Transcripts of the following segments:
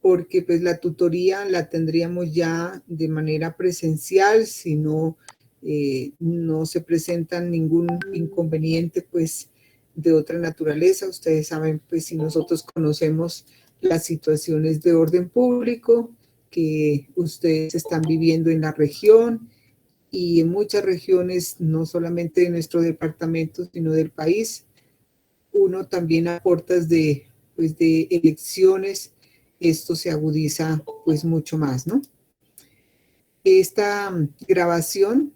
porque pues la tutoría la tendríamos ya de manera presencial, si no, no se presenta ningún inconveniente pues de otra naturaleza. Ustedes saben pues si nosotros conocemos las situaciones de orden público que ustedes están viviendo en la región y en muchas regiones, no solamente de nuestro departamento, sino del país. Uno también a puertas de, pues, de elecciones, esto se agudiza pues mucho más, ¿no? Esta grabación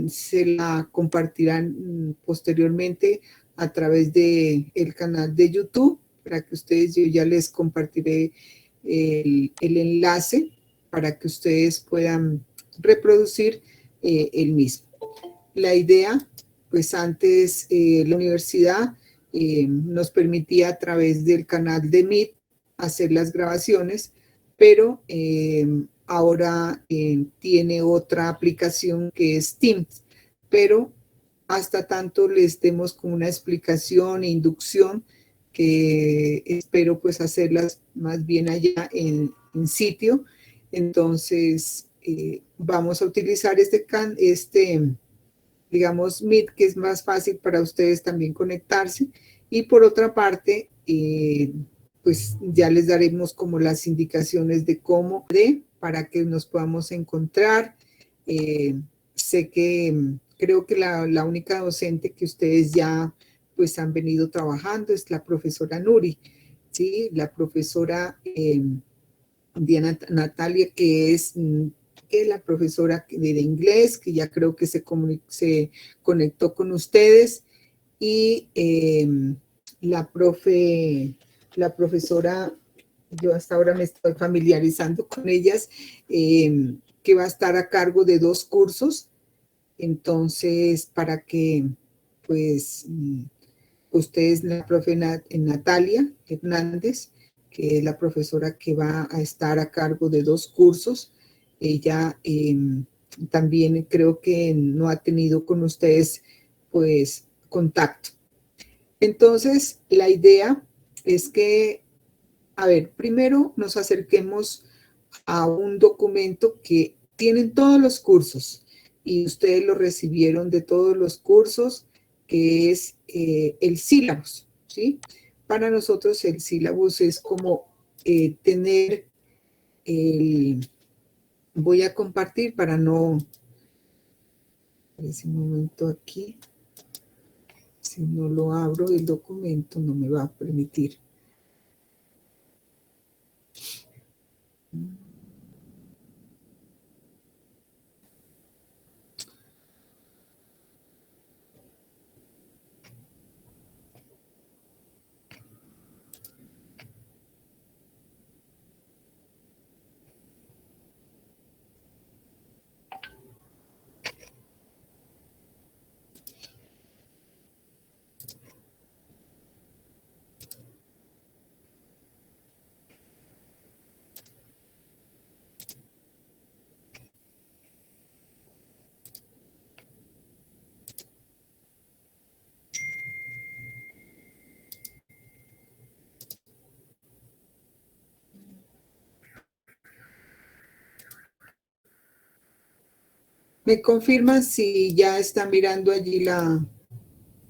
se la compartirán posteriormente a través de el canal de YouTube, para que ustedes, yo ya les compartiré el enlace para que ustedes puedan reproducir el mismo. La idea, pues antes la universidad nos permitía a través del canal de Meet hacer las grabaciones, pero ahora tiene otra aplicación que es Teams, pero hasta tanto les demos como una explicación e inducción que espero pues hacerlas más bien allá en sitio. Entonces vamos a utilizar digamos, Meet, que es más fácil para ustedes también conectarse. Y por otra parte, pues ya les daremos como las indicaciones de cómo, para que nos podamos encontrar. Sé que creo que la única docente que ustedes ya pues han venido trabajando es la profesora Nuri, ¿sí? La profesora Diana Natalia, que es la profesora de inglés, que ya creo que se conectó con ustedes, y la profesora, yo hasta ahora me estoy familiarizando con ellas, que va a estar a cargo de 2 cursos. Entonces, para que, pues, ustedes, la profe Natalia Hernández, que es la profesora que va a estar a cargo de 2 cursos. Ella también creo que no ha tenido con ustedes, pues, contacto. Entonces, la idea es que, a ver, primero nos acerquemos a un documento que tienen todos los cursos y ustedes lo recibieron de todos los cursos, que es el sílabus, ¿sí? Para nosotros el sílabus es como tener el... Voy a compartir para no... Ese momento aquí, si no lo abro, el documento no me va a permitir. ¿Me confirman si ya están mirando allí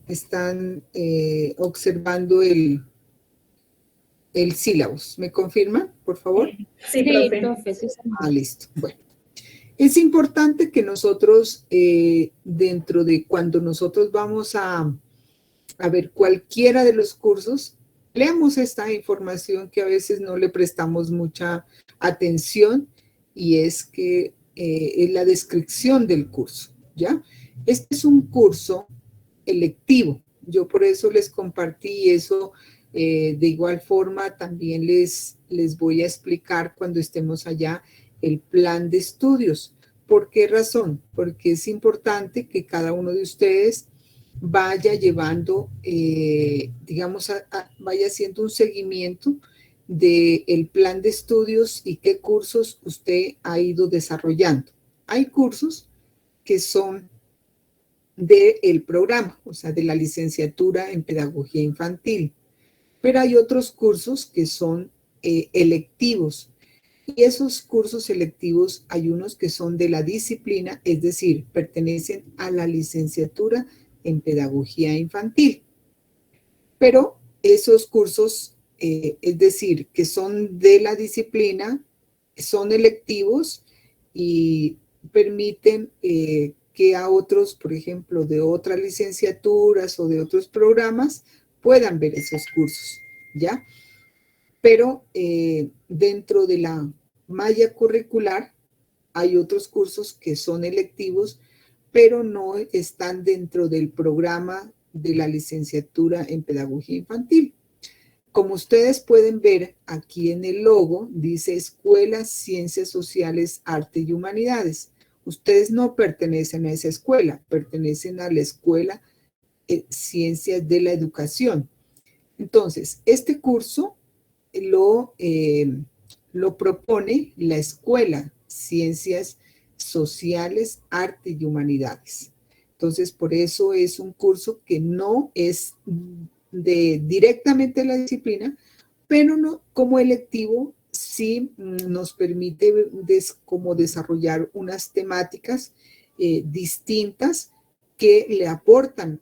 están observando el sílabus? ¿Me confirman, por favor? Sí, profe. Sí, listo. Bueno, es importante que nosotros, dentro de cuando nosotros vamos a ver cualquiera de los cursos, leamos esta información que a veces no le prestamos mucha atención, y es que es la descripción del curso, ¿ya? Este es un curso electivo. Yo por eso les compartí eso. De igual forma, también les voy a explicar cuando estemos allá el plan de estudios. ¿Por qué razón? Porque es importante que cada uno de ustedes vaya llevando, digamos, vaya haciendo un seguimiento del plan de estudios y qué cursos usted ha ido desarrollando. Hay cursos que son del programa, o sea, de la licenciatura en pedagogía infantil, pero hay otros cursos que son electivos. Y esos cursos selectivos hay unos que son de la disciplina, es decir, pertenecen a la licenciatura en pedagogía infantil. Pero esos cursos, es decir, que son de la disciplina, son electivos y permiten que a otros, por ejemplo, de otras licenciaturas o de otros programas, puedan ver esos cursos, ¿ya? Pero dentro de la malla curricular hay otros cursos que son electivos, pero no están dentro del programa de la licenciatura en pedagogía infantil. Como ustedes pueden ver aquí en el logo, dice Escuela Ciencias Sociales, Arte y Humanidades. Ustedes no pertenecen a esa escuela, pertenecen a la Escuela Ciencias de la Educación. Entonces, este curso lo propone la Escuela Ciencias Sociales, Arte y Humanidades. Entonces, por eso es un curso que no es directamente la disciplina, pero no, como electivo sí nos permite como desarrollar unas temáticas distintas que le aportan,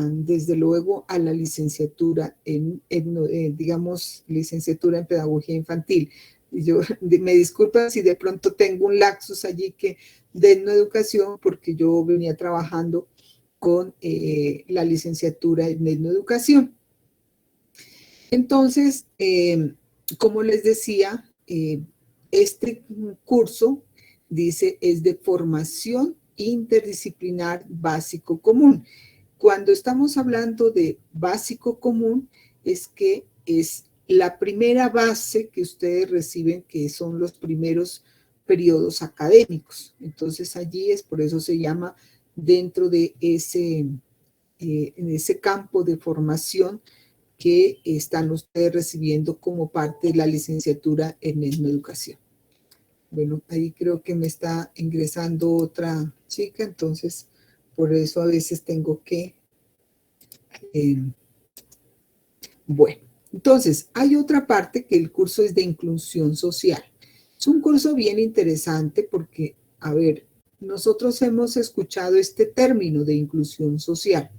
desde luego, a la licenciatura digamos, licenciatura en pedagogía infantil. Yo me disculpan si de pronto tengo un lapsus allí que de etnoeducación, porque yo venía trabajando con la licenciatura en etnoeducación. Entonces, como les decía, este curso, dice, es de formación interdisciplinar básico común. Cuando estamos hablando de básico común, es que es la primera base que ustedes reciben, que son los primeros periodos académicos. Entonces, allí es, por eso se llama dentro de en ese campo de formación que están ustedes recibiendo como parte de la licenciatura en etnoeducación. Bueno, ahí creo que me está ingresando otra chica, entonces por eso a veces tengo que... bueno, entonces hay otra parte que el curso es de inclusión social. Es un curso bien interesante porque, a ver, nosotros hemos escuchado este término de inclusión social.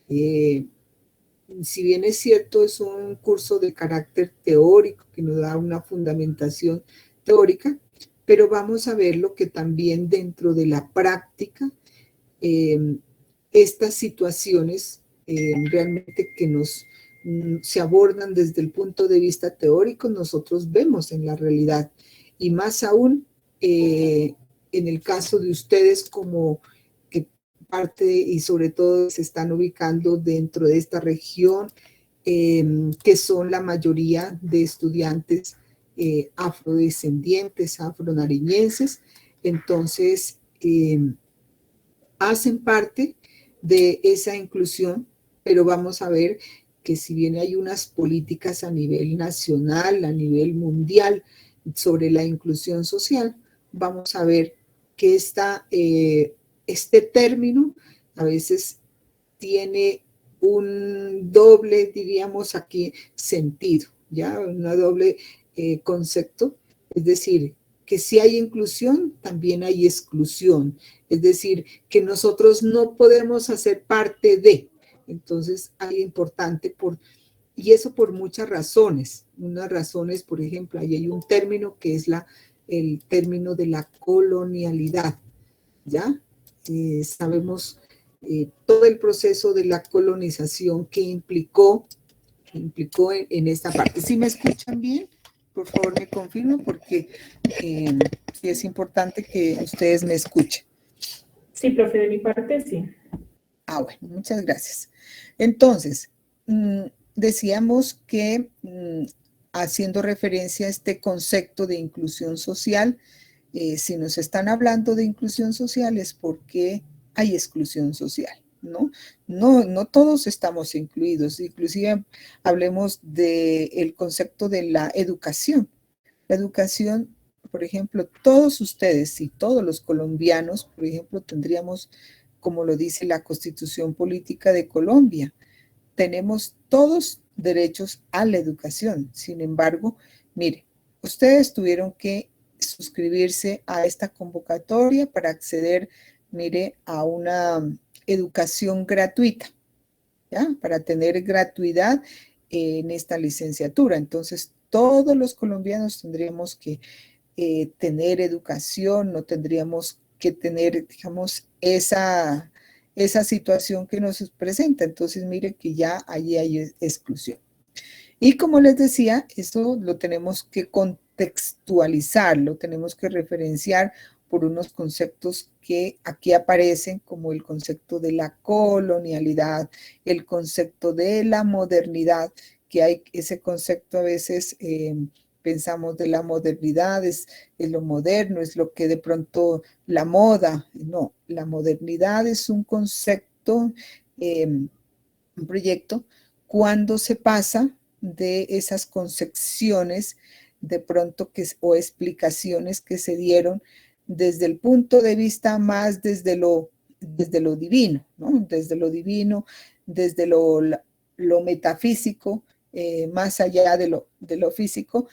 Si bien es cierto, es un curso de carácter teórico que nos da una fundamentación teórica, pero vamos a ver lo que también dentro de la práctica, estas situaciones realmente que se abordan desde el punto de vista teórico, nosotros vemos en la realidad. Y más aún en el caso de ustedes como parte y sobre todo se están ubicando dentro de esta región, que son la mayoría de estudiantes afrodescendientes, afronariñenses. Entonces, hacen parte de esa inclusión, pero vamos a ver que si bien hay unas políticas a nivel nacional, a nivel mundial, sobre la inclusión social, vamos a ver que este término a veces tiene un doble, diríamos aquí, sentido, ¿ya? Una doble concepto, es decir, que si hay inclusión, también hay exclusión, es decir, que nosotros no podemos hacer parte de, entonces hay importante y eso por muchas razones, unas razones, por ejemplo, ahí hay un término que es el término de la colonialidad, ¿ya? Sabemos todo el proceso de la colonización que implicó en esta parte. ¿Sí me escuchan bien? Por favor, me confirmen porque sí es importante que ustedes me escuchen. Sí, profe, de mi parte, sí. Bueno, muchas gracias. Entonces, decíamos que haciendo referencia a este concepto de inclusión social, si nos están hablando de inclusión social es porque hay exclusión social, ¿no? No todos estamos incluidos, inclusive hablemos del concepto de la educación. La educación, por ejemplo, todos ustedes y todos los colombianos, por ejemplo, tendríamos, como lo dice la Constitución Política de Colombia, tenemos todos derechos a la educación. Sin embargo, Mire, ustedes tuvieron que suscribirse a esta convocatoria para acceder, mire, a una educación gratuita, ¿ya? Para tener gratuidad en esta licenciatura. Entonces, todos los colombianos tendríamos que tener educación, no tendríamos que tener, digamos, esa situación que nos presenta. Entonces, mire que ya allí hay exclusión. Y como les decía, esto lo tenemos que contextualizar, lo tenemos que referenciar por unos conceptos que aquí aparecen, como el concepto de la colonialidad, el concepto de la modernidad, que hay ese concepto a veces pensamos de la modernidad, es lo moderno, es lo que de pronto la moda. No, la modernidad es un concepto, un proyecto, cuando se pasa de esas concepciones de pronto o explicaciones que se dieron desde el punto de vista más desde lo divino, ¿no? Desde lo divino, desde lo metafísico, más allá de lo físico,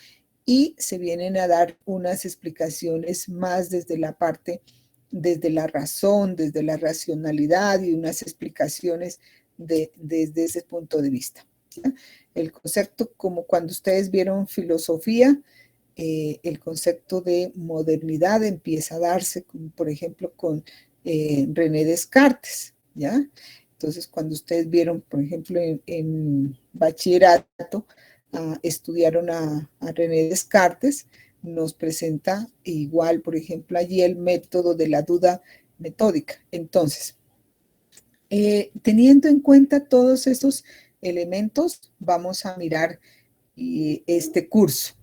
y se vienen a dar unas explicaciones más desde la parte, desde la razón, desde la racionalidad, y unas explicaciones desde ese punto de vista, ¿ya? El concepto, como cuando ustedes vieron filosofía, el concepto de modernidad empieza a darse, como por ejemplo, con René Descartes, ¿ya? Entonces, cuando ustedes vieron, por ejemplo, en bachillerato, estudiaron a René Descartes, nos presenta igual, por ejemplo, allí el método de la duda metódica. Entonces, teniendo en cuenta todos estos elementos, vamos a mirar este curso.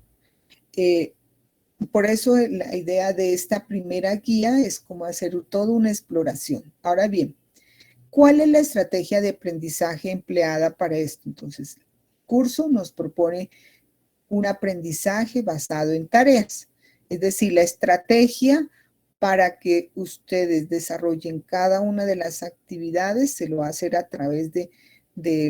Por eso la idea de esta primera guía es como hacer toda una exploración. Ahora bien, ¿cuál es la estrategia de aprendizaje empleada para esto? Entonces, el curso nos propone un aprendizaje basado en tareas, es decir, la estrategia para que ustedes desarrollen cada una de las actividades se lo va a hacer a través de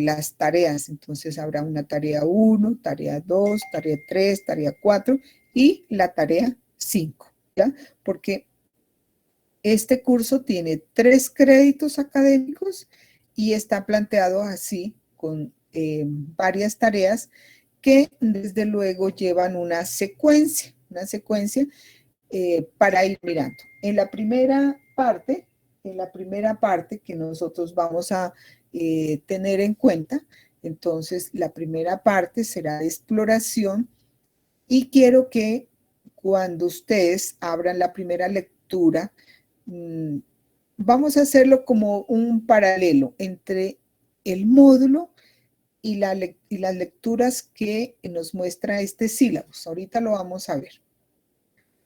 las tareas. Entonces habrá una tarea 1, tarea 2, tarea 3, tarea 4 y la tarea 5, ¿ya? Porque este curso tiene 3 créditos académicos y está planteado así con varias tareas que desde luego llevan una secuencia para ir mirando. En la primera parte que nosotros vamos a tener en cuenta, entonces la primera parte será de exploración, y quiero que cuando ustedes abran la primera lectura, vamos a hacerlo como un paralelo entre el módulo y las lecturas que nos muestra este sílabus. Ahorita lo vamos a ver.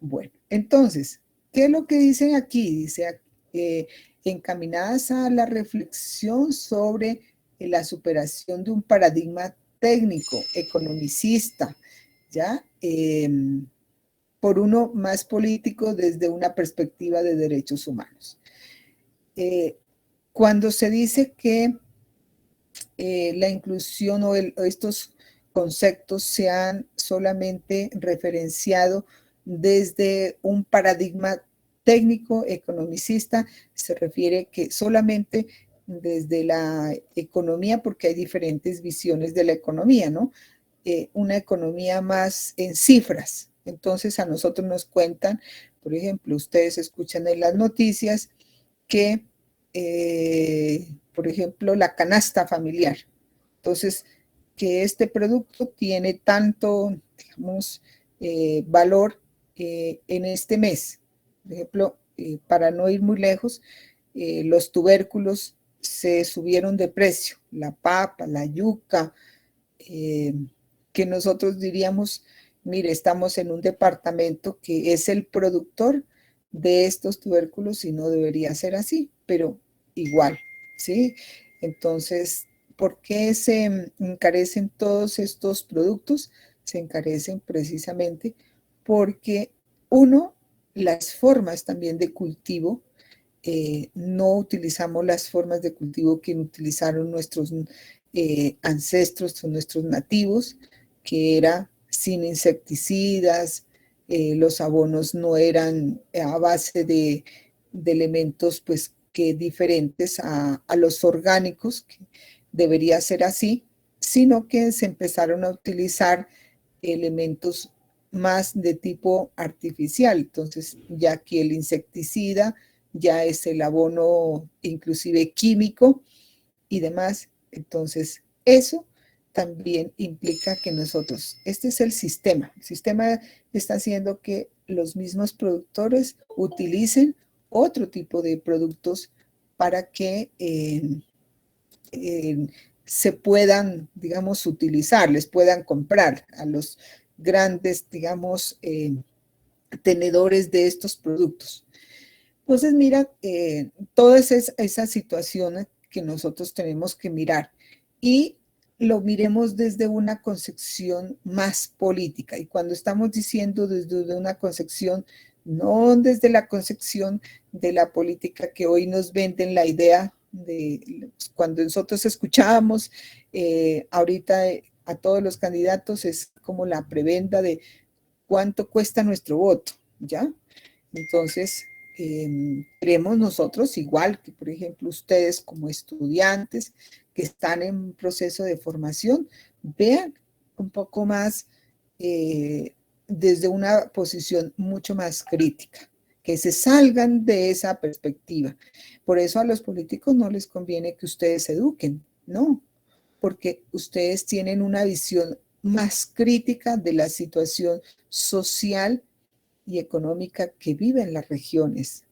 Bueno, entonces, ¿qué es lo que dicen aquí? Dice, encaminadas a la reflexión sobre la superación de un paradigma técnico, economicista, ¿ya? Por uno más político desde una perspectiva de derechos humanos. Cuando se dice que la inclusión o estos conceptos se han solamente referenciado desde un paradigma técnico economicista, se refiere que solamente desde la economía, porque hay diferentes visiones de la economía, ¿no? Una economía más en cifras. Entonces a nosotros nos cuentan, por ejemplo, ustedes escuchan en las noticias que por ejemplo, la canasta familiar. Entonces, que este producto tiene tanto, digamos, valor en este mes. Por ejemplo, para no ir muy lejos, los tubérculos se subieron de precio, la papa, la yuca, que nosotros diríamos, mire, estamos en un departamento que es el productor de estos tubérculos y no debería ser así, pero igual, ¿sí? Entonces, ¿por qué se encarecen todos estos productos? Se encarecen precisamente porque, uno, las formas también de cultivo, no utilizamos las formas de cultivo que utilizaron nuestros ancestros, nuestros nativos, que era sin insecticidas, los abonos no eran a base de elementos pues que diferentes a los orgánicos, que debería ser así, sino que se empezaron a utilizar elementos más de tipo artificial. Entonces, ya que el insecticida ya es el abono inclusive químico y demás. Entonces, eso también implica que nosotros, este es el sistema está haciendo que los mismos productores utilicen otro tipo de productos para que se puedan, digamos, utilizar, les puedan comprar a los grandes, digamos, tenedores de estos productos. Entonces, mira, todas esas situaciones que nosotros tenemos que mirar y lo miremos desde una concepción más política. Y cuando estamos diciendo desde una concepción, no desde la concepción de la política que hoy nos venden la idea de cuando nosotros escuchamos ahorita a todos los candidatos, es como la prebenda de cuánto cuesta nuestro voto, ¿ya? Entonces, creemos nosotros, igual que por ejemplo ustedes como estudiantes que están en proceso de formación, vean un poco más desde una posición mucho más crítica, que se salgan de esa perspectiva. Por eso a los políticos no les conviene que ustedes se eduquen, no, porque ustedes tienen una visión más crítica de la situación social y económica que viven las regiones.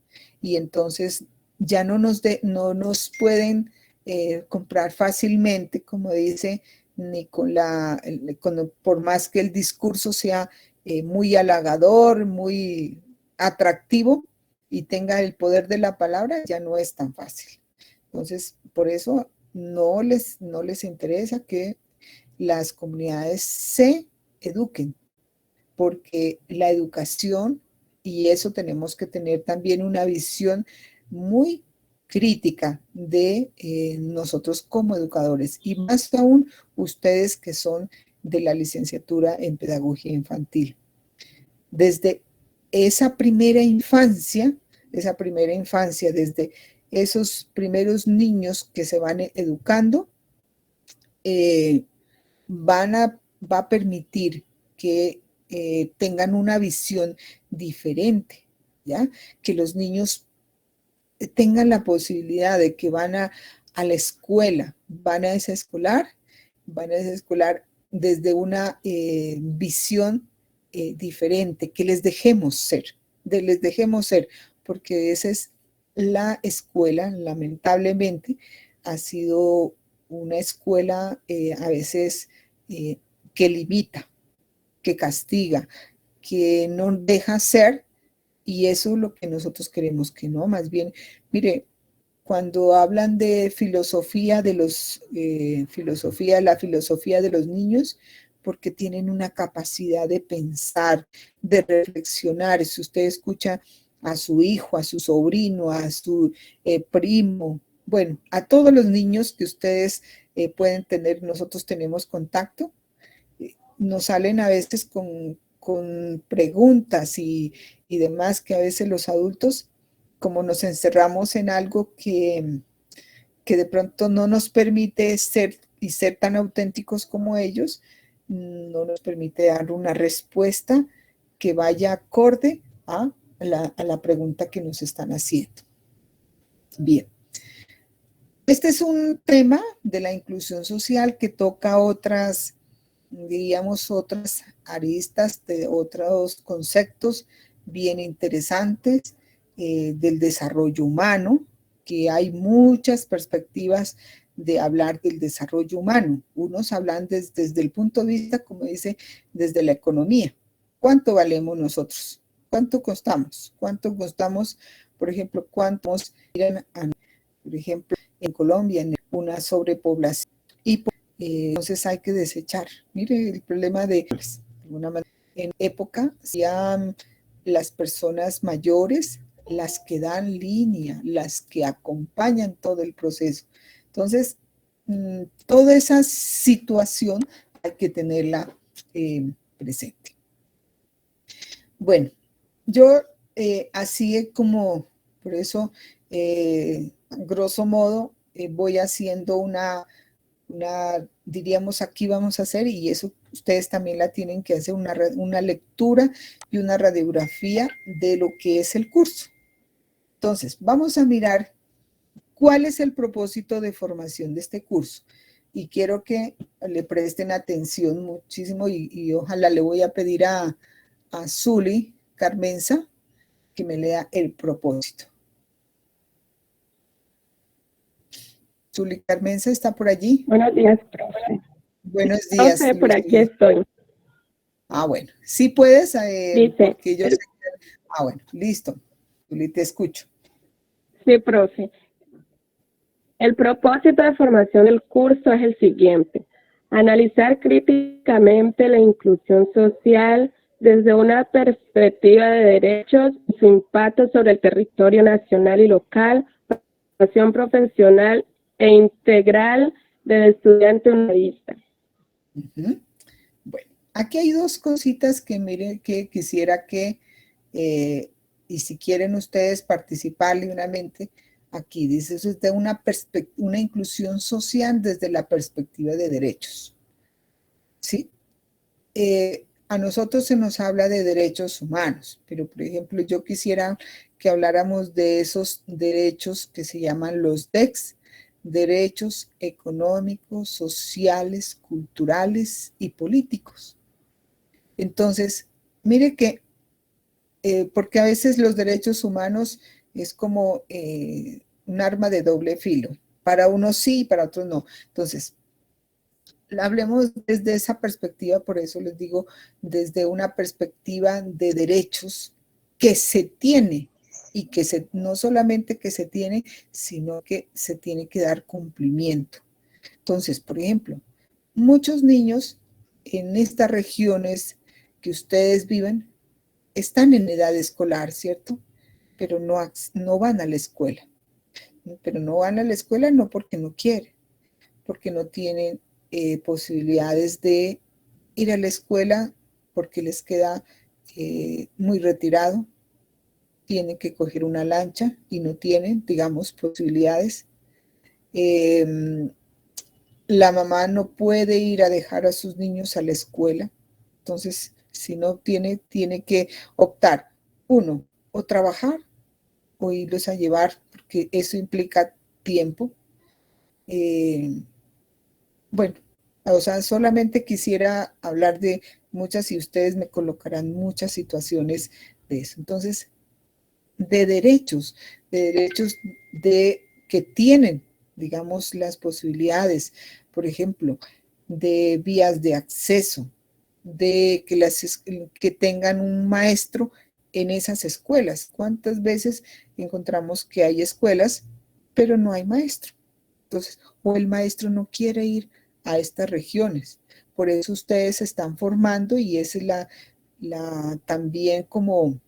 Y entonces ya no nos pueden comprar fácilmente, como dice, ni por más que el discurso sea muy halagador, muy atractivo y tenga el poder de la palabra, ya no es tan fácil. Entonces, por eso no les interesa que las comunidades se eduquen, porque la educación, y eso tenemos que tener también una visión muy crítica de nosotros como educadores, y más aún ustedes que son de la licenciatura en pedagogía infantil. Desde esa primera infancia, desde esos primeros niños que se van educando, va a permitir que tengan una visión diferente, ¿ya? Que los niños tengan la posibilidad de que van a la escuela, van a esa escolar desde una visión diferente, que les dejemos ser, porque esa es la escuela, lamentablemente, ha sido una escuela a veces eh, que limita, que castiga, que no deja ser, y eso es lo que nosotros queremos que no, más bien, mire, cuando hablan de filosofía la filosofía de los niños, porque tienen una capacidad de pensar, de reflexionar. Si usted escucha a su hijo, a su sobrino, a su primo, bueno, a todos los niños que ustedes pueden tener, nosotros tenemos contacto, nos salen a veces con preguntas y demás que a veces los adultos, como nos encerramos en algo que de pronto no nos permite ser tan auténticos como ellos, no nos permite dar una respuesta que vaya acorde a la pregunta que nos están haciendo. Bien. Este es un tema de la inclusión social que toca otras, diríamos, otras aristas de otros conceptos bien interesantes del desarrollo humano, que hay muchas perspectivas de hablar del desarrollo humano. Unos hablan desde el punto de vista, como dice, desde la economía. ¿Cuánto valemos nosotros? ¿Cuánto costamos? ¿Cuánto costamos, por ejemplo, cuántos irán a, por ejemplo, en Colombia, en una sobrepoblación? Y entonces hay que desechar. Mire el problema de alguna manera, en época, sean las personas mayores las que dan línea, las que acompañan todo el proceso. Entonces, toda esa situación hay que tenerla presente. Bueno, yo así es como, por eso, grosso modo, voy haciendo diríamos, aquí vamos a hacer, y eso ustedes también la tienen que hacer, una lectura y una radiografía de lo que es el curso. Entonces, vamos a mirar cuál es el propósito de formación de este curso. Y quiero que le presten atención muchísimo y ojalá le voy a pedir a Zuli Carmenza que me lea el propósito. Zuli Carmenza, ¿está por allí? Buenos días, profe. Buenos días. Profe, por aquí estoy. Ah, bueno. Sí puedes, Dice, porque yo sé que... Ah, bueno, listo. Zuli, te escucho. Sí, profe. El propósito de formación del curso es el siguiente: analizar críticamente la inclusión social desde una perspectiva de derechos y su impacto sobre el territorio nacional y local, formación profesional e integral del estudiante humanista. Bueno, aquí hay dos cositas que miren que quisiera que, y si quieren ustedes participar libremente, aquí dice eso es de una inclusión social desde la perspectiva de derechos. ¿Sí? A nosotros se nos habla de derechos humanos, pero por ejemplo yo quisiera que habláramos de esos derechos que se llaman los DECs, derechos económicos, sociales, culturales y políticos. Entonces, mire que, porque a veces los derechos humanos es como un arma de doble filo, para unos sí y para otros no. Entonces, hablemos desde esa perspectiva, por eso les digo, desde una perspectiva de derechos que se tiene y que no solamente que se tiene, sino que se tiene que dar cumplimiento. Entonces, por ejemplo, muchos niños en estas regiones que ustedes viven están en edad escolar, ¿cierto? Pero no van a la escuela. Pero no van a la escuela no porque no quieren, porque no tienen posibilidades de ir a la escuela porque les queda muy retirado, tienen que coger una lancha y no tienen, digamos, posibilidades. La mamá no puede ir a dejar a sus niños a la escuela, entonces si no tiene que optar, uno, o trabajar o irlos a llevar, porque eso implica tiempo. Bueno, o sea, solamente quisiera hablar de muchas y ustedes me colocarán muchas situaciones de eso. Entonces, de derechos de que tienen, digamos, las posibilidades, por ejemplo, de vías de acceso, de que tengan un maestro en esas escuelas. ¿Cuántas veces encontramos que hay escuelas, pero no hay maestro? Entonces, o el maestro no quiere ir a estas regiones. Por eso ustedes se están formando y esa es también como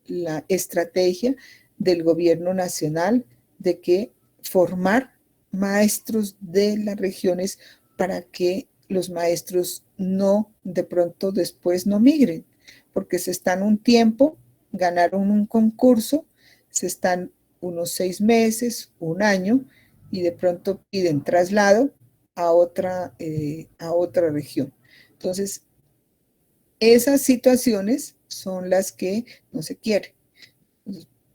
la estrategia del gobierno nacional de que formar maestros de las regiones para que los maestros no, de pronto después no migren, porque se están un tiempo, ganaron un concurso, se están unos 6 meses, un año, y de pronto piden traslado a otra región. Entonces, esas situaciones son las que no se quieren.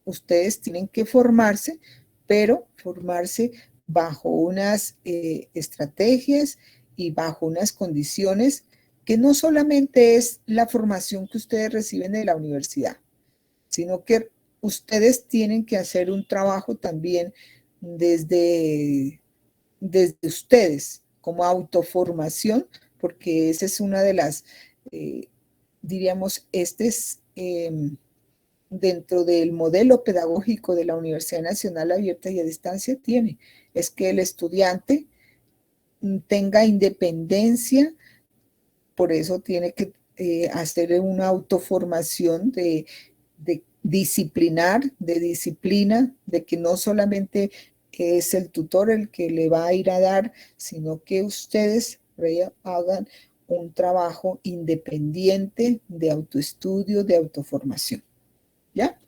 Ustedes tienen que formarse, pero formarse bajo unas estrategias y bajo unas condiciones que no solamente es la formación que ustedes reciben de la universidad, sino que ustedes tienen que hacer un trabajo también desde ustedes, como autoformación, porque esa es una de las, diríamos, dentro del modelo pedagógico de la Universidad Nacional Abierta y a Distancia es que el estudiante tenga independencia, por eso tiene que hacer una autoformación de disciplinar, de disciplina, de que no solamente es el tutor el que le va a ir a dar, sino que ustedes hagan un trabajo independiente de autoestudio, de autoformación. ¿Ya?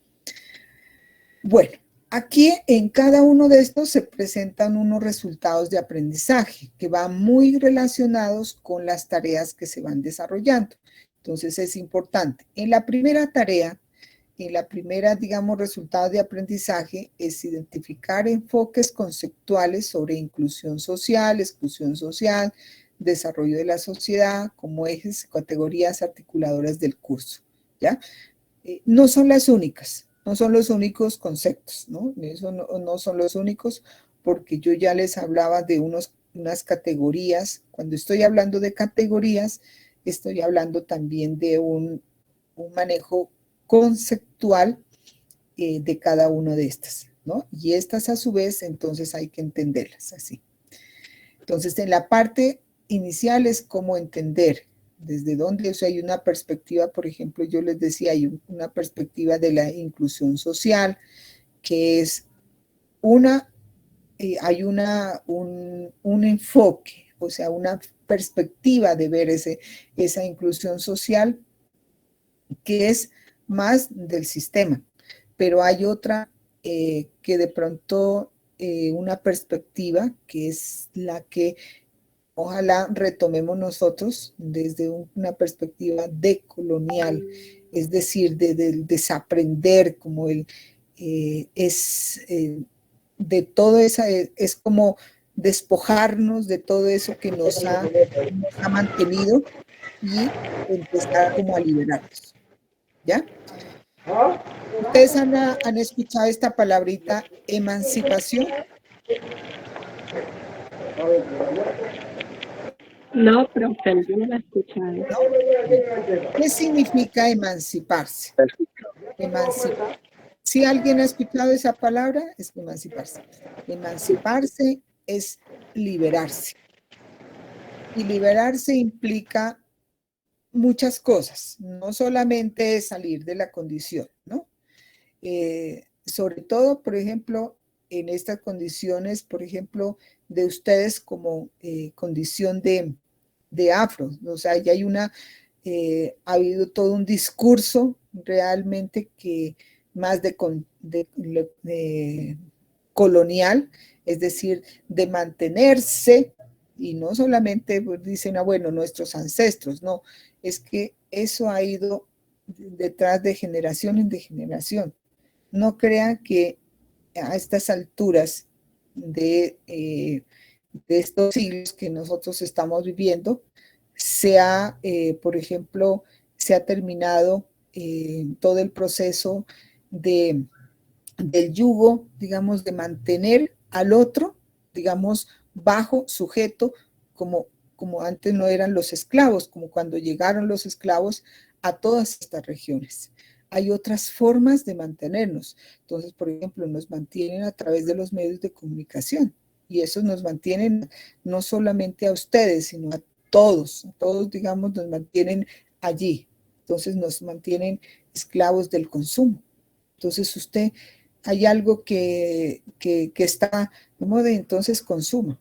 Bueno, aquí en cada uno de estos se presentan unos resultados de aprendizaje que van muy relacionados con las tareas que se van desarrollando. Entonces es importante. En la primera tarea, digamos, resultado de aprendizaje es identificar enfoques conceptuales sobre inclusión social, exclusión social, desarrollo de la sociedad como ejes y categorías articuladoras del curso, ¿ya? No son las únicas, no son los únicos conceptos, ¿no? Eso no son los únicos, porque yo ya les hablaba de unas categorías. Cuando estoy hablando de categorías, estoy hablando también de un manejo conceptual de cada una de estas, ¿no? Y estas a su vez, entonces hay que entenderlas así. Entonces, en la parte inicial es cómo entender desde dónde, o sea, hay una perspectiva, por ejemplo, yo les decía, hay una perspectiva de la inclusión social, que es hay un enfoque, o sea, una perspectiva de ver esa inclusión social que es más del sistema, pero hay otra que de pronto una perspectiva que es la que ojalá retomemos nosotros desde una perspectiva decolonial, es decir, del desaprender, como de todo eso, es como despojarnos de todo eso que nos ha mantenido y empezar como a liberarnos, ¿ya? ¿Ustedes han escuchado esta palabrita emancipación? No, profe, yo no la he escuchado. ¿No? ¿Qué significa emanciparse? Si alguien ha escuchado esa palabra, es emanciparse. Emanciparse es liberarse. Y liberarse implica muchas cosas, no solamente salir de la condición, ¿no? Sobre todo, por ejemplo, en estas condiciones, por ejemplo, de ustedes como condición de afro, o sea, ya hay ha habido todo un discurso realmente que más de colonial, es decir, de mantenerse, y no solamente pues, dicen, bueno, nuestros ancestros, no, es que eso ha ido detrás de generación en generación. No crean que a estas alturas de estos siglos que nosotros estamos viviendo, por ejemplo, se ha terminado todo el proceso del yugo, digamos, de mantener al otro, digamos, bajo, sujeto, como antes no eran los esclavos, como cuando llegaron los esclavos a todas estas regiones. Hay otras formas de mantenernos. Entonces, por ejemplo, nos mantienen a través de los medios de comunicación y esos nos mantienen no solamente a ustedes, sino a todos, digamos, nos mantienen allí. Entonces, nos mantienen esclavos del consumo. Entonces, hay algo que está de moda, entonces consuma.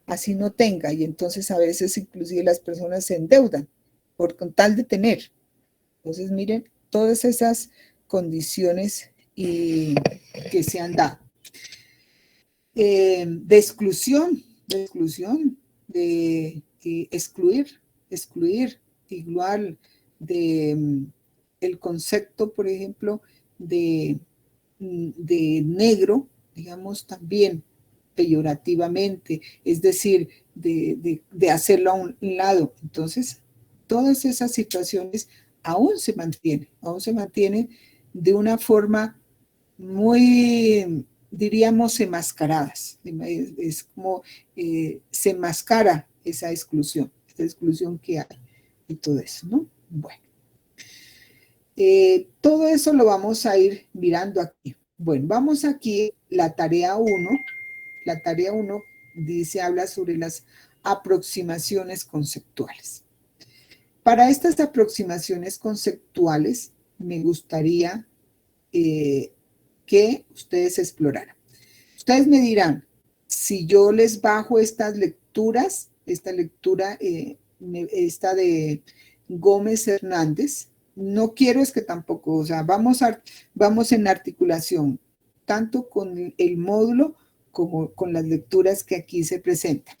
Así no tenga, y entonces a veces inclusive las personas se endeudan con tal de tener. Entonces, miren, todas esas condiciones que se han dado. De exclusión, de excluir, igual el concepto, por ejemplo, de negro, digamos, también peyorativamente, es decir, de hacerlo a un lado. Entonces, todas esas situaciones aún se mantienen de una forma muy, diríamos, enmascaradas. Es como se enmascara esa exclusión que hay y todo eso, ¿no? Bueno. Todo eso lo vamos a ir mirando aquí. Bueno, vamos aquí, la tarea 1. La tarea 1 habla sobre las aproximaciones conceptuales. Para estas aproximaciones conceptuales, me gustaría que ustedes exploraran. Ustedes me dirán, si yo les bajo estas lecturas, esta lectura esta de Gómez Hernández. No quiero es que tampoco, o sea, vamos en articulación, tanto con el módulo como con las lecturas que aquí se presentan.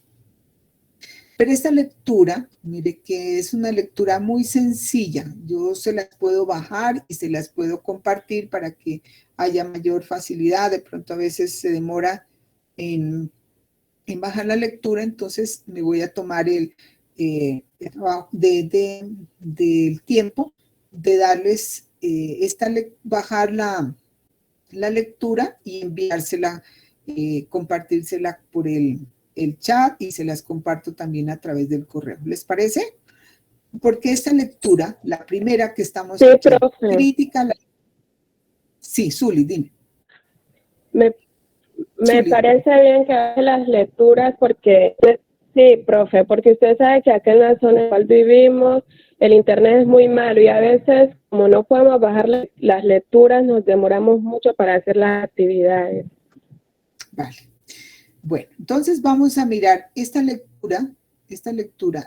Pero esta lectura, mire que es una lectura muy sencilla. Yo se las puedo bajar y se las puedo compartir para que haya mayor facilidad. De pronto a veces se demora en bajar la lectura, entonces me voy a tomar el trabajo del tiempo de darles bajar la lectura y enviársela, compartírsela por el chat, y se las comparto también a través del correo. ¿Les parece? Porque esta lectura, la primera que estamos Sí, aquí, profe. crítica. Sí, Zuli, dime. Me Zuli. parece bien que haga las lecturas porque, sí, profe, porque usted sabe que acá en la zona en la cual vivimos, el internet es muy malo y a veces, como no podemos bajar las lecturas, nos demoramos mucho para hacer las actividades. Vale. Bueno, entonces vamos a mirar esta lectura,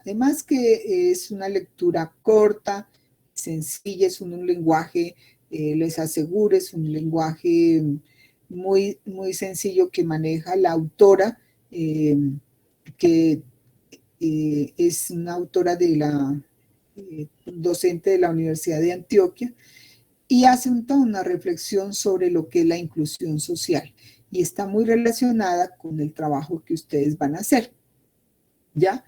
además que es una lectura corta, sencilla, es un lenguaje, les aseguro, es un lenguaje muy, muy sencillo que maneja la autora, que es una autora de la docente de la Universidad de Antioquia, y hace una reflexión sobre lo que es la inclusión social, y está muy relacionada con el trabajo que ustedes van a hacer, ¿ya?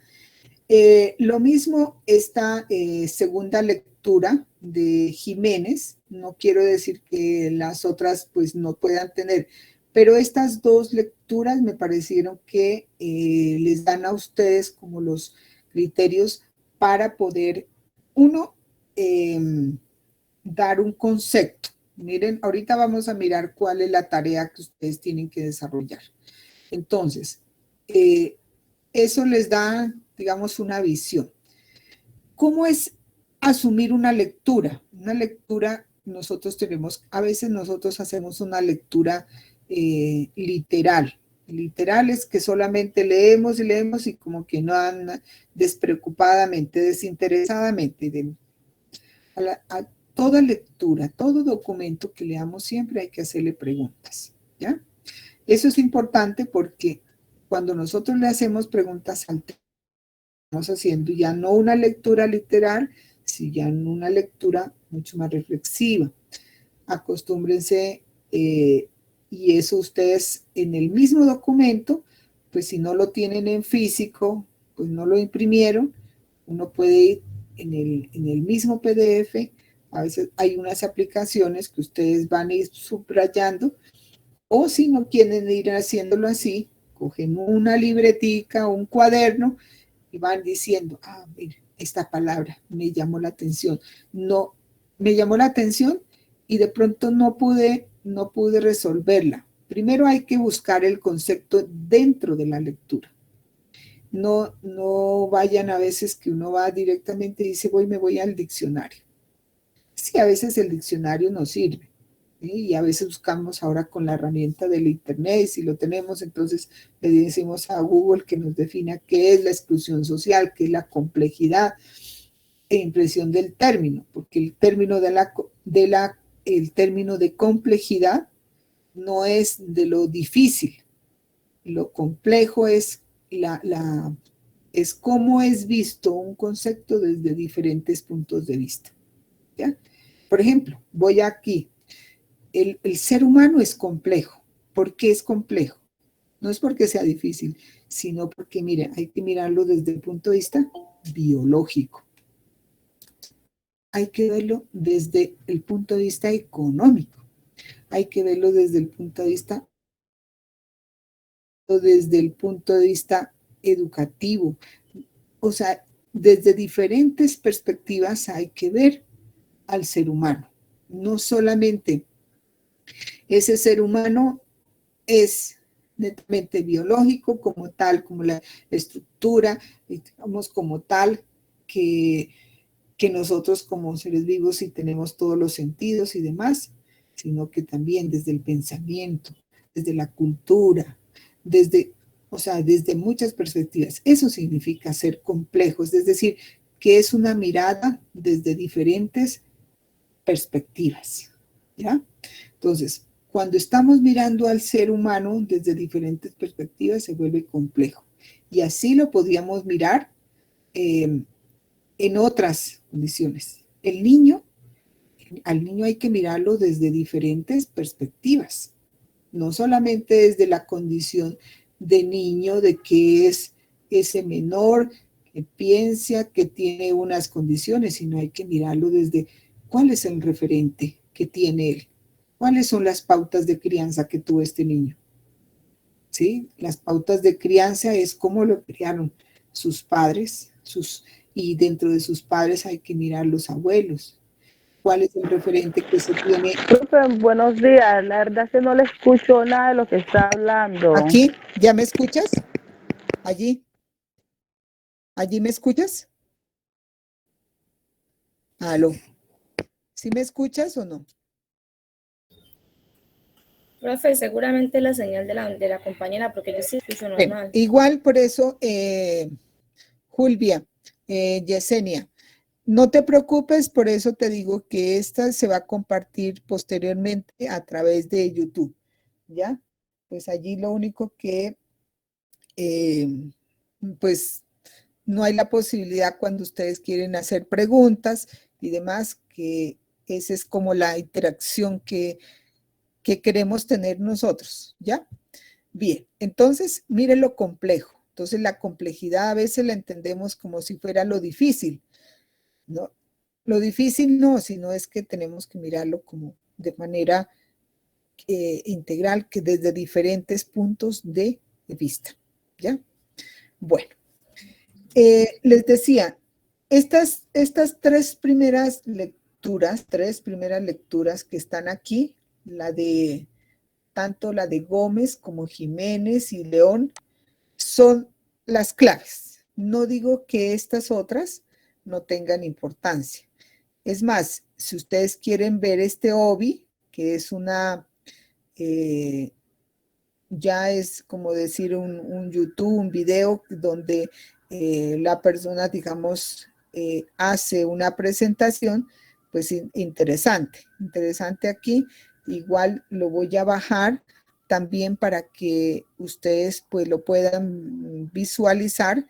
Lo mismo esta segunda lectura de Jiménez, no quiero decir que las otras pues no puedan tener, pero estas dos lecturas me parecieron que les dan a ustedes como los criterios para poder, uno, dar un concepto. Miren, ahorita vamos a mirar cuál es la tarea que ustedes tienen que desarrollar. Entonces, eso les da, digamos, una visión. ¿Cómo es asumir una lectura? Una lectura, a veces nosotros hacemos una lectura literal. Literal es que solamente leemos y leemos y como que no han despreocupadamente, desinteresadamente. A toda lectura, todo documento que leamos siempre hay que hacerle preguntas, ¿ya? Eso es importante porque cuando nosotros le hacemos preguntas al texto, estamos haciendo ya no una lectura literal, sino ya una lectura mucho más reflexiva. Acostúmbrense, y eso ustedes en el mismo documento, pues si no lo tienen en físico, pues no lo imprimieron, uno puede ir en el mismo PDF. A veces hay unas aplicaciones que ustedes van a ir subrayando, o si no quieren ir haciéndolo así, cogen una libretica o un cuaderno y van diciendo, mire, esta palabra me llamó la atención. No, me llamó la atención y de pronto no pude resolverla. Primero hay que buscar el concepto dentro de la lectura. No vayan a veces que uno va directamente y dice, me voy al diccionario. Sí, a veces el diccionario nos sirve, ¿sí? Y a veces buscamos ahora con la herramienta del internet, y si lo tenemos, entonces le decimos a Google que nos defina qué es la exclusión social, qué es la complejidad e impresión del término, porque el término el término de complejidad no es de lo difícil, lo complejo es es cómo es visto un concepto desde diferentes puntos de vista, ¿ya? Por ejemplo, voy aquí. El ser humano es complejo. ¿Por qué es complejo? No es porque sea difícil, sino porque, mire, hay que mirarlo desde el punto de vista biológico. Hay que verlo desde el punto de vista económico. Hay que verlo desde el punto de vista educativo. O sea, desde diferentes perspectivas hay que ver al ser humano. No solamente ese ser humano es netamente biológico como tal, como la estructura, digamos como tal, que nosotros como seres vivos sí tenemos todos los sentidos y demás, sino que también desde el pensamiento, desde la cultura, desde O sea, desde muchas perspectivas. Eso significa ser complejos, es decir, que es una mirada desde diferentes perspectivas, ¿ya? Entonces, cuando estamos mirando al ser humano desde diferentes perspectivas, se vuelve complejo. Y así lo podríamos mirar en otras condiciones. Al niño hay que mirarlo desde diferentes perspectivas, no solamente desde la condición de niño, de que es ese menor que piensa que tiene unas condiciones, sino hay que mirarlo desde cuál es el referente que tiene él, cuáles son las pautas de crianza que tuvo este niño. ¿Sí? Las pautas de crianza es cómo lo criaron sus padres, y dentro de sus padres hay que mirar los abuelos. ¿Cuál es el referente que se tiene? Profe, buenos días. La verdad es que no le escucho nada de lo que está hablando. Aquí, ¿ya me escuchas? Allí me escuchas. Aló. ¿Sí me escuchas o no? Profe, seguramente la señal de la compañera, porque yo sí escucho normal. Bueno, igual por eso, Julvia, Yesenia, no te preocupes, por eso te digo que esta se va a compartir posteriormente a través de YouTube, ¿ya? Pues allí lo único que, pues, no hay la posibilidad cuando ustedes quieren hacer preguntas y demás, que esa es como la interacción que queremos tener nosotros, ¿ya? Bien, entonces, mire lo complejo. Entonces, la complejidad a veces la entendemos como si fuera lo difícil, ¿no? Lo difícil no, sino es que tenemos que mirarlo como de manera integral, que desde diferentes puntos de vista, ¿ya? Bueno, les decía, estas tres primeras lecturas que están aquí, tanto la de Gómez como Jiménez y León, son las claves. No digo que estas otras no tengan importancia. Es más, si ustedes quieren ver este OBI, que es ya es como decir un YouTube, un video donde la persona, digamos, hace una presentación, pues interesante aquí. Igual lo voy a bajar también para que ustedes pues lo puedan visualizar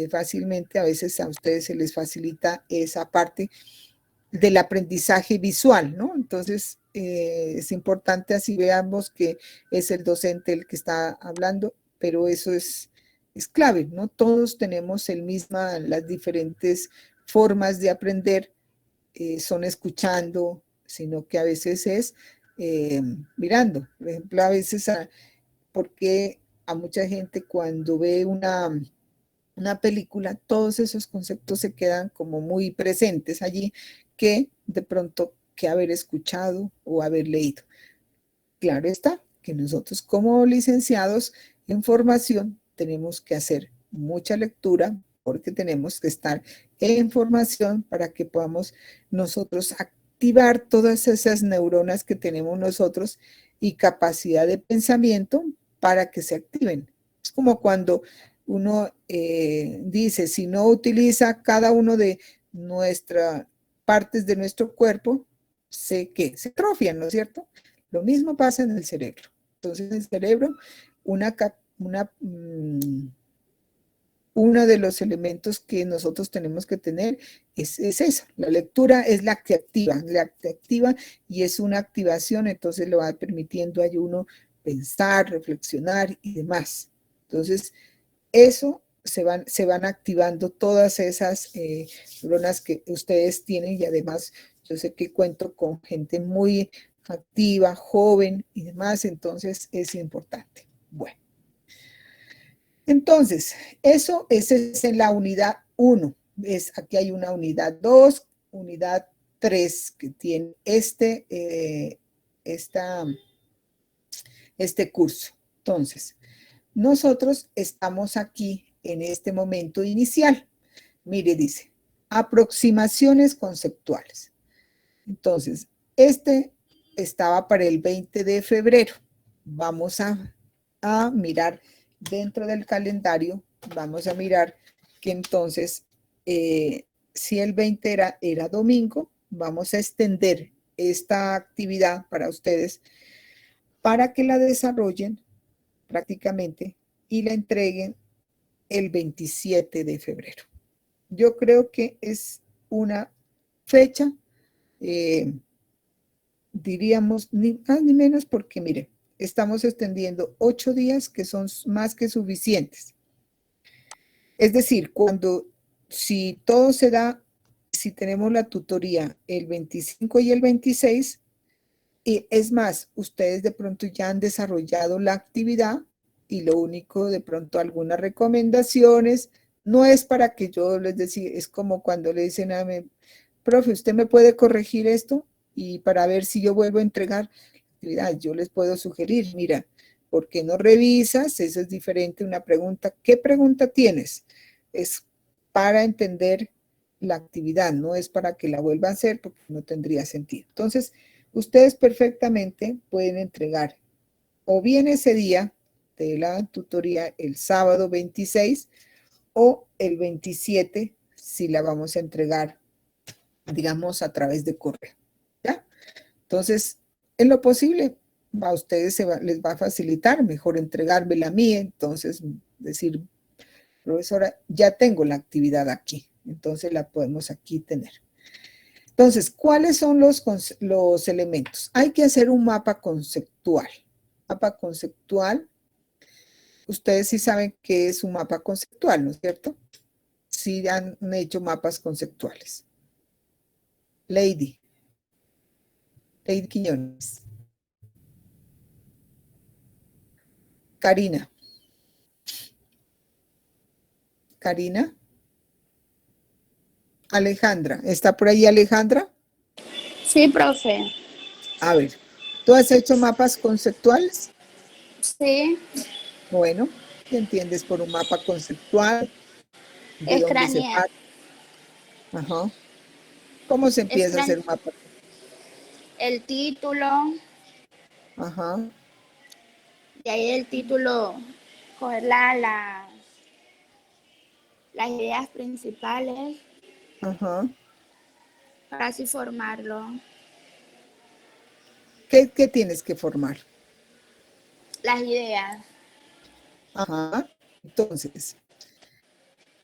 fácilmente. A veces a ustedes se les facilita esa parte del aprendizaje visual, ¿no? Entonces, es importante así veamos que es el docente el que está hablando, pero eso es clave, ¿no? Todos tenemos las diferentes formas de aprender, son escuchando, sino que a veces es mirando. Por ejemplo, a veces, porque a mucha gente cuando ve una película, todos esos conceptos se quedan como muy presentes allí, que de pronto que haber escuchado o haber leído. Claro está que nosotros como licenciados en formación tenemos que hacer mucha lectura porque tenemos que estar en formación para que podamos nosotros activar todas esas neuronas que tenemos nosotros y capacidad de pensamiento para que se activen. Es como cuando uno dice, si no utiliza cada uno de nuestras partes de nuestro cuerpo, se atrofian, ¿no es cierto? Lo mismo pasa en el cerebro. Entonces, en el cerebro, uno de los elementos que nosotros tenemos que tener es eso. La lectura es la que activa y es una activación, entonces lo va permitiendo a uno pensar, reflexionar y demás. Entonces, eso se van activando todas esas neuronas que ustedes tienen y además yo sé que cuento con gente muy activa, joven y demás, entonces es importante. Bueno, entonces, eso es en la unidad 1. Aquí hay una unidad 2, unidad 3 que tiene este curso. Entonces, nosotros estamos aquí en este momento inicial. Mire, dice, aproximaciones conceptuales. Entonces, este estaba para el 20 de febrero. Vamos a mirar dentro del calendario vamos a mirar que entonces, si el 20 era domingo, vamos a extender esta actividad para ustedes para que la desarrollen prácticamente y la entreguen el 27 de febrero. Yo creo que es una fecha, diríamos, ni más ni menos, porque mire, estamos extendiendo 8 días que son más que suficientes. Es decir, si todo se da, si tenemos la tutoría el 25 y el 26, y es más, ustedes de pronto ya han desarrollado la actividad y lo único, de pronto algunas recomendaciones, no es para que yo les decía, es como cuando le dicen a mí, profe, ¿usted me puede corregir esto? Y para ver si yo vuelvo a entregar la actividad, yo les puedo sugerir, mira, ¿por qué no revisas? Eso es diferente una pregunta. ¿Qué pregunta tienes? Es para entender la actividad, no es para que la vuelva a hacer porque no tendría sentido. Entonces, ustedes perfectamente pueden entregar o bien ese día de la tutoría el sábado 26 o el 27 si la vamos a entregar, digamos, a través de correo. ¿Ya? Entonces, en lo posible, a ustedes les va a facilitar mejor entregármela a mí, entonces decir, profesora, ya tengo la actividad aquí, entonces la podemos aquí tener. Entonces, ¿cuáles son los elementos? Hay que hacer un mapa conceptual. Mapa conceptual, ustedes sí saben qué es un mapa conceptual, ¿no es cierto? Sí han hecho mapas conceptuales. Lady Quiñones. Karina. Alejandra. ¿Está por ahí Alejandra? Sí, profe. A ver, ¿tú has hecho mapas conceptuales? Sí, Bueno, ¿qué entiendes por un mapa conceptual? ¿De dónde se extrañé. parte? Ajá. ¿Cómo se empieza a hacer un mapa? El título, Ajá, de ahí el título, coger las ideas principales ajá. para así formarlo. ¿Qué tienes que formar? Las ideas. Ajá. Entonces,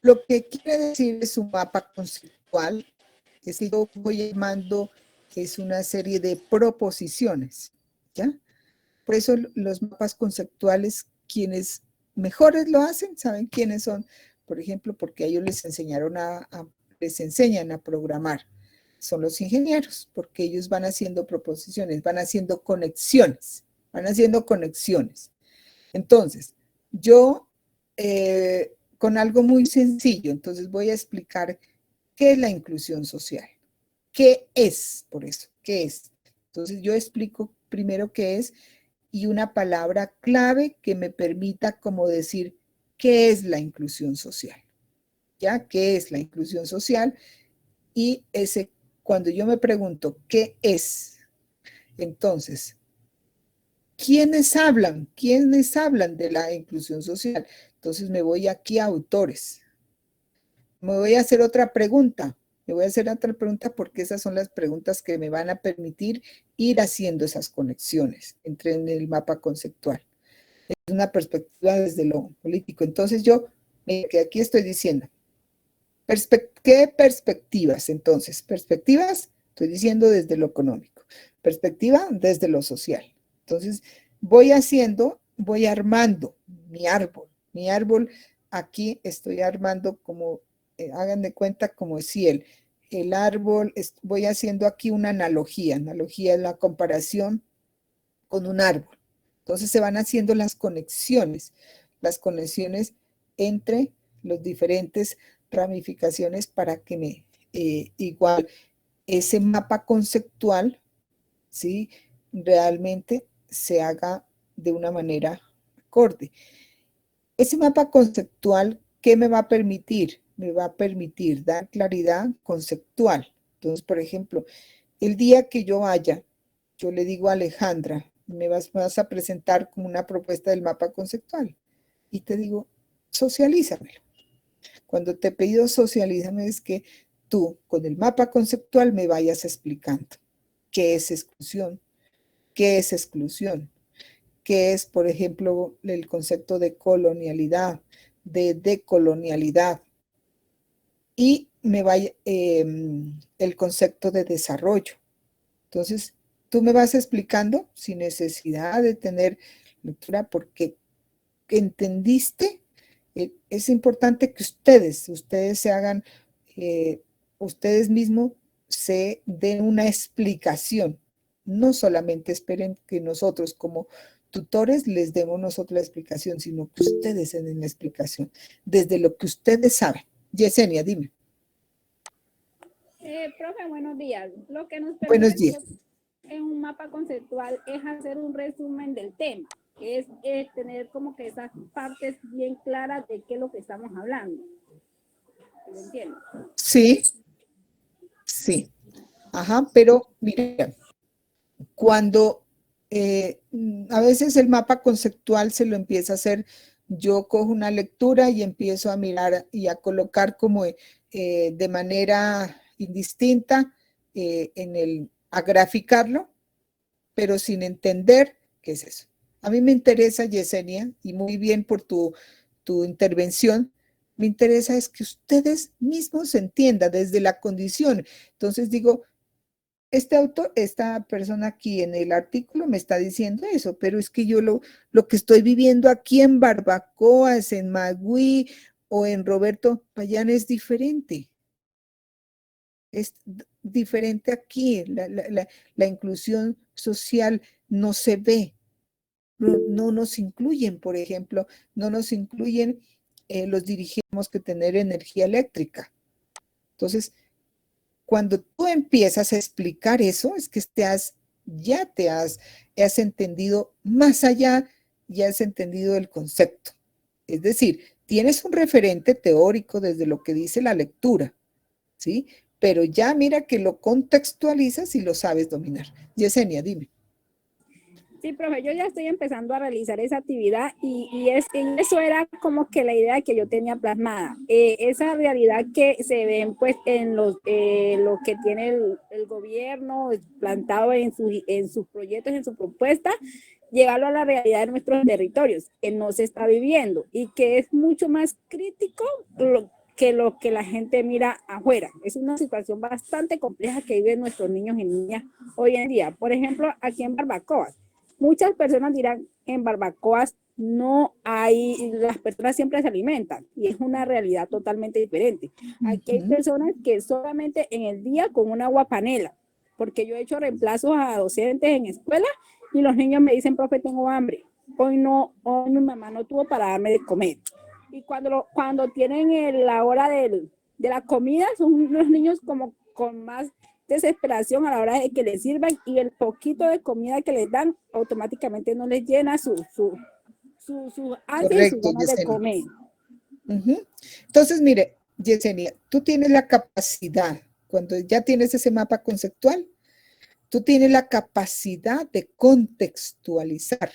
lo que quiere decir es un mapa conceptual, es que yo voy llamando, es una serie de proposiciones, ¿ya? Por eso los mapas conceptuales, quienes mejores lo hacen, ¿saben quiénes son? Por ejemplo, porque a ellos les enseñaron les enseñan a programar. Son los ingenieros, porque ellos van haciendo proposiciones, van haciendo conexiones, van haciendo conexiones. Entonces, yo con algo muy sencillo, entonces voy a explicar qué es la inclusión social. ¿Qué es? Por eso, ¿qué es? Entonces yo explico primero qué es y una palabra clave que me permita como decir qué es la inclusión social. ¿Ya? ¿Qué es la inclusión social? Y cuando yo me pregunto qué es, entonces, ¿quiénes hablan? ¿Quiénes hablan de la inclusión social? Entonces me voy aquí a autores. Me voy a hacer otra pregunta. Me voy a hacer otra pregunta porque esas son las preguntas que me van a permitir ir haciendo esas conexiones entre en el mapa conceptual. Es una perspectiva desde lo político. Entonces que aquí estoy diciendo, ¿qué perspectivas? Entonces, perspectivas, estoy diciendo desde lo económico. Perspectiva desde lo social. Entonces, voy armando mi árbol. Mi árbol, aquí estoy armando como, hagan de cuenta como si el árbol, voy haciendo aquí una analogía. Analogía es la comparación con un árbol. Entonces se van haciendo las conexiones entre los diferentes ramificaciones para que igual ese mapa conceptual, ¿sí? Realmente se haga de una manera acorde. Ese mapa conceptual, ¿qué me va a permitir? Me va a permitir dar claridad conceptual. Entonces, por ejemplo, el día que yo vaya, yo le digo a Alejandra, vas a presentar como una propuesta del mapa conceptual. y te digo, socialízamelo. Cuando te he pedido socialízame es que tú con el mapa conceptual me vayas explicando qué es exclusión, qué es exclusión, qué es, por ejemplo, el concepto de colonialidad, de decolonialidad, y me vaya el concepto de desarrollo. Entonces, tú me vas explicando sin necesidad de tener lectura, porque entendiste. Es importante que ustedes se hagan, ustedes mismos se den una explicación. No solamente esperen que nosotros como tutores les demos nosotros la explicación, sino que ustedes se den la explicación desde lo que ustedes saben. Yesenia, dime. Profe, buenos días. Lo que nos Buenos permite días. en un mapa conceptual es hacer un resumen del tema, es tener como que esas partes bien claras de qué es lo que estamos hablando. ¿Lo entiendes? Sí, sí. Ajá, pero mira, cuando a veces el mapa conceptual se lo empieza a hacer, yo cojo una lectura y empiezo a mirar y a colocar como de manera indistinta a graficarlo, pero sin entender qué es eso. A mí me interesa, Yesenia, y muy bien por tu intervención, me interesa es que ustedes mismos entiendan desde la condición. Entonces digo, esta persona aquí en el artículo me está diciendo eso, pero es que yo lo que estoy viviendo aquí en Barbacoas, en Magüí o en Roberto Payán es diferente. Es diferente aquí. La inclusión social no se ve. No nos incluyen, por ejemplo, no nos incluyen los dirigimos que tener energía eléctrica. Entonces, cuando tú empiezas a explicar eso, es que ya has entendido más allá, ya has entendido el concepto. Es decir, tienes un referente teórico desde lo que dice la lectura, ¿sí? Pero ya mira que lo contextualizas y lo sabes dominar. Yesenia, dime. Sí, profe, yo ya estoy empezando a realizar esa actividad y eso era como que la idea que yo tenía plasmada. Esa realidad que se ven pues en lo que tiene el gobierno plantado en sus proyectos, en su propuesta, llevarlo a la realidad de nuestros territorios, que no se está viviendo y que es mucho más crítico que lo que la gente mira afuera. Es una situación bastante compleja que viven nuestros niños y niñas hoy en día. Por ejemplo, aquí en Barbacoa. Muchas personas dirán, en barbacoas no hay, las personas siempre se alimentan y es una realidad totalmente diferente. Aquí hay personas que solamente en el día con una agua panela, porque yo he hecho reemplazos a docentes en escuela y los niños me dicen, profe, tengo hambre. Hoy mi mamá no tuvo para darme de comer. Y cuando tienen la hora de la comida, son los niños como con más desesperación a la hora de que les sirvan y el poquito de comida que les dan automáticamente no les llena su ansias y sus ganas de comer. Entonces, mire, Yesenia, tú tienes la capacidad, cuando ya tienes ese mapa conceptual, tú tienes la capacidad de contextualizar.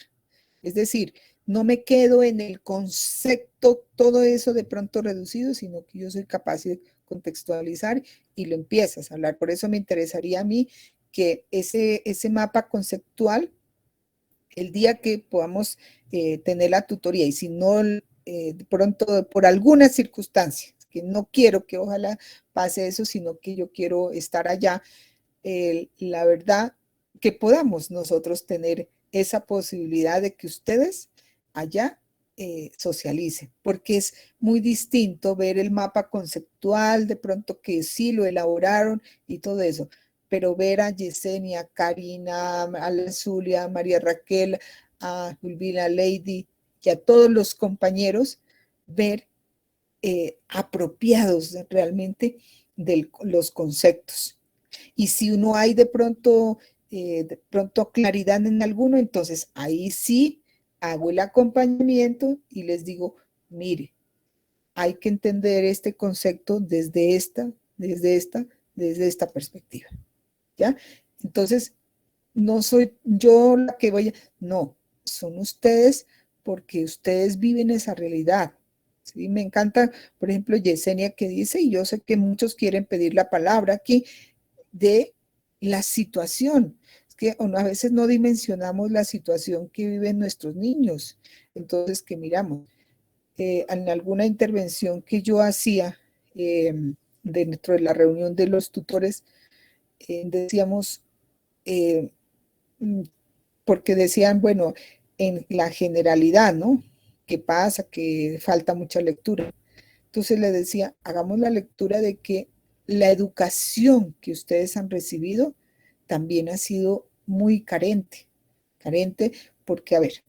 Es decir, no me quedo en el concepto, todo eso de pronto reducido, sino que yo soy capaz de contextualizar y lo empiezas a hablar. Por eso me interesaría a mí que ese mapa conceptual, el día que podamos tener la tutoría, y si no, de pronto por alguna circunstancia, que no quiero que ojalá pase eso, sino que yo quiero estar allá, la verdad, que podamos nosotros tener esa posibilidad de que ustedes allá socialicen, porque es muy distinto ver el mapa conceptual, de pronto que sí lo elaboraron y todo eso, pero ver a Yesenia, a Karina, a la Zulia, a María Raquel, a Julvina Lady y a todos los compañeros, ver apropiados realmente de los conceptos. Y si uno hay de pronto claridad en alguno, entonces ahí sí hago el acompañamiento y les digo, mire, hay que entender este concepto desde esta perspectiva, ¿ya? Entonces, no soy yo la que no, son ustedes porque ustedes viven esa realidad. ¿Sí? Me encanta, por ejemplo, Yesenia que dice, y yo sé que muchos quieren pedir la palabra aquí, de la situación. Es que a veces no dimensionamos la situación que viven nuestros niños. Entonces, que miramos, en alguna intervención que yo hacía dentro de la reunión de los tutores, decíamos, porque decían, bueno, en la generalidad, ¿no? ¿Qué pasa? Que falta mucha lectura. Entonces le decía, hagamos la lectura de que la educación que ustedes han recibido también ha sido muy carente. Carente porque, a ver,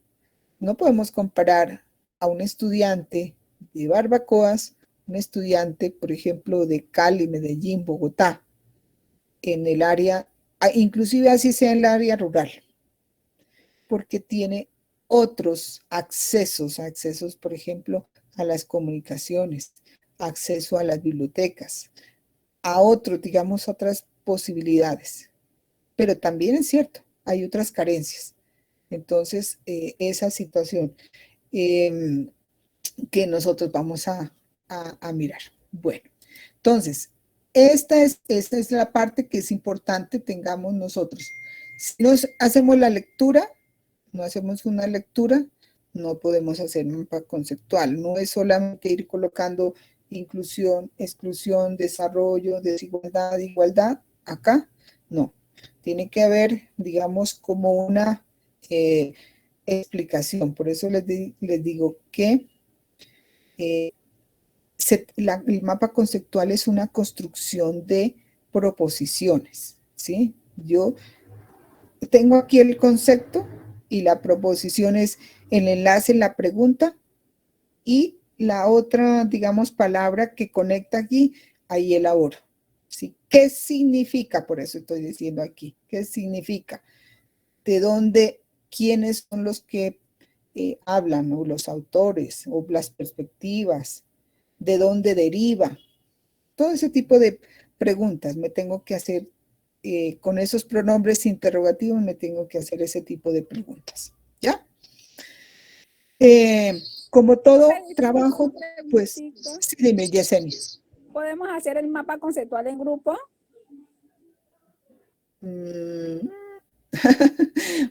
no podemos comparar a un estudiante de Barbacoas, un estudiante, por ejemplo, de Cali, Medellín, Bogotá, en el área, inclusive así sea en el área rural, porque tiene otros accesos, por ejemplo, a las comunicaciones, acceso a las bibliotecas, a otros, digamos, otras posibilidades. Pero también es cierto, hay otras carencias. Entonces, esa situación que nosotros vamos a mirar. Bueno, entonces, esta es la parte que es importante tengamos nosotros. Si nos hacemos la lectura, no hacemos una lectura, no podemos hacer un mapa conceptual. No es solamente ir colocando inclusión, exclusión, desarrollo, desigualdad, igualdad, acá, no. Tiene que haber, digamos, como una explicación. Por eso les digo que el mapa conceptual es una construcción de proposiciones, ¿sí? Yo tengo aquí el concepto y la proposición es el enlace en la pregunta y la otra, digamos, palabra que conecta aquí, ahí elaboro. ¿Sí? ¿Qué significa? Por eso estoy diciendo aquí. ¿Qué significa? ¿De dónde? ¿Quiénes son los que hablan? ¿O los autores? ¿O las perspectivas? ¿De dónde deriva? Todo ese tipo de preguntas me tengo que hacer. Con esos pronombres interrogativos me tengo que hacer ese tipo de preguntas. ¿Ya? Como todo trabajo, pues, sí, dime, Yesenia. ¿Podemos hacer el mapa conceptual en grupo?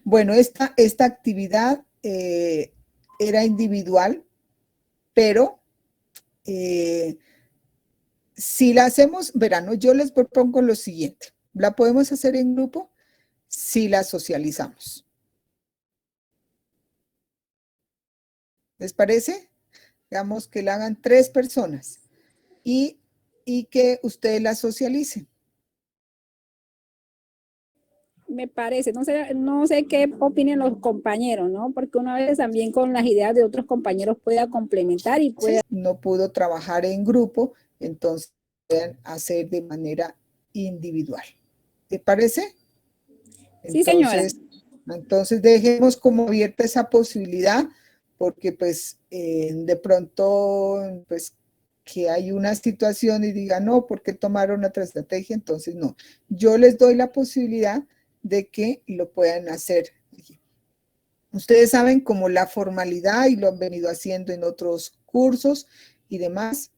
Bueno, esta actividad era individual, pero si la hacemos, verán, yo les propongo lo siguiente. ¿La podemos hacer en grupo? Si la socializamos. ¿Les parece? Digamos que la hagan 3 personas y que ustedes la socialicen. Me parece, no sé qué opinen los compañeros, ¿no? Porque una vez también con las ideas de otros compañeros pueda complementar y pueda... No pudo trabajar en grupo, entonces pueden hacer de manera individual. ¿Te parece? Sí, señora. Entonces dejemos como abierta esa posibilidad, porque pues de pronto, pues que hay una situación y digan, no, ¿por qué tomaron otra estrategia? Entonces no, yo les doy la posibilidad de que lo puedan hacer. Ustedes saben como la formalidad, y lo han venido haciendo en otros cursos y demás,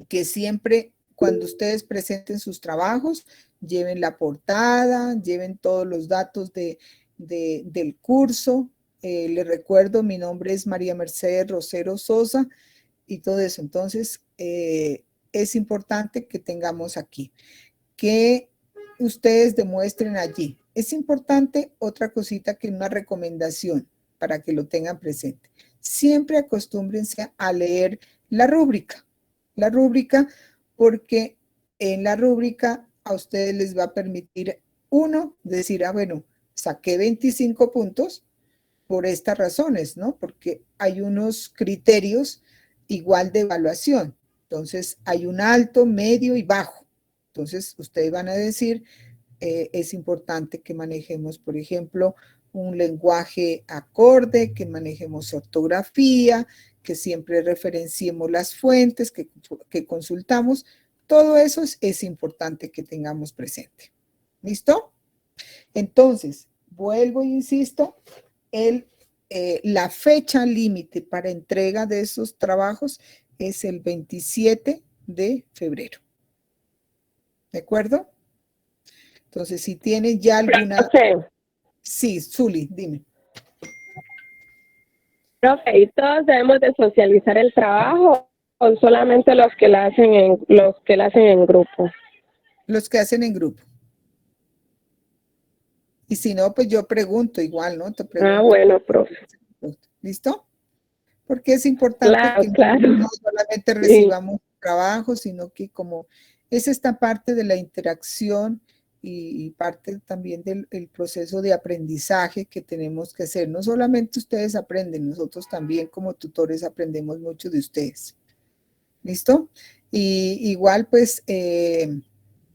que siempre cuando ustedes presenten sus trabajos, lleven la portada, lleven todos los datos del curso. Les recuerdo, mi nombre es María Mercedes Rosero Sosa y todo eso. Entonces, es importante que tengamos aquí, que ustedes demuestren allí. Es importante otra cosita que una recomendación para que lo tengan presente. Siempre acostúmbrense a leer la rúbrica porque en la rúbrica a ustedes les va a permitir, uno, decir, bueno, saqué 25 puntos por estas razones, ¿no? Porque hay unos criterios igual de evaluación. Entonces, hay un alto, medio y bajo. Entonces, ustedes van a decir, es importante que manejemos, por ejemplo, un lenguaje acorde, que manejemos ortografía, que siempre referenciemos las fuentes que consultamos. Todo eso es importante que tengamos presente. ¿Listo? Entonces, vuelvo e insisto, el la fecha límite para entrega de esos trabajos es el 27 de febrero. ¿De acuerdo? Entonces, si tienes ya alguna... Profe, Sí, Zuli, dime. profe, ¿y todos debemos de socializar el trabajo o solamente los que la hacen en grupo? Los que hacen en grupo. Y si no, pues yo pregunto igual, ¿no? Te pregunto. Bueno, profe. ¿Listo? Porque es importante que Claro. no solamente recibamos trabajo, sino que como es esta parte de la interacción y parte también del proceso de aprendizaje que tenemos que hacer. No solamente ustedes aprenden, nosotros también como tutores aprendemos mucho de ustedes. ¿Listo? Y igual pues